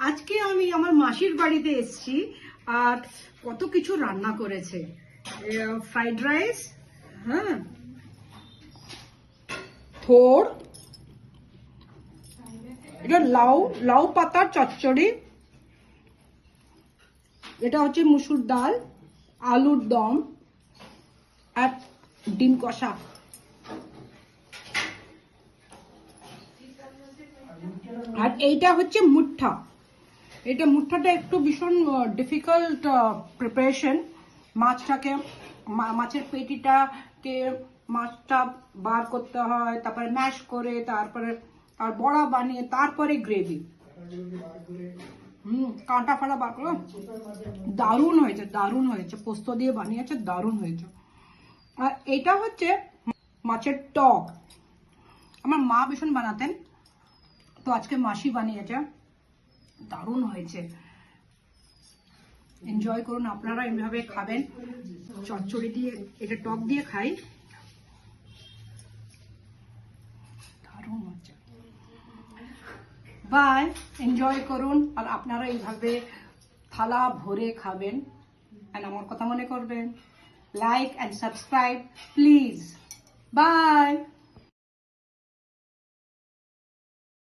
আজকে আমি আমার মাসির বাড়িতে এসেছি আর কত কিছু রান্না করেছে। ফ্রাইড রাইস, হ্যাঁ, থোর, এটা লাউ লাউ পাতার চচ্চড়ি, এটা হচ্ছে মুসুর ডাল, আলুর দম আর ডিম কষা। আর এইটা হচ্ছে মুঠা। এটা মুঠাটা একটু ভীষণ ডিফিকাল্ট প্রিপারেশন। মাছটাকে, মাছের পেটিটাকে মাছটা বার করতে হয়, তারপরে ম্যাশ করে, তারপরে আর বড়া বানিয়ে, তারপরে গ্রেভি। কাঁটা ফাটা বার করো। দারুণ হয়েছে, দারুণ হয়েছে, পোস্ত দিয়ে বানিয়েছে, দারুণ হয়েছে। আর এটা হচ্ছে মাছের টক। আমার মা ভীষণ বানাতেন, তো আজকে মাসি বানিয়েছে, দারুণ হয়েছে। এনজয় করুন, আপনারা এইভাবে খাবেন। চচ্চড়ি দিয়ে, এটা টক দিয়ে খাই, দারুণ হচ্ছে। বাই, এনজয় করুন আর আপনারা এইভাবে থালা ভরে খাবেন। আর আমার কথা মনে করবেন, like and subscribe please. By.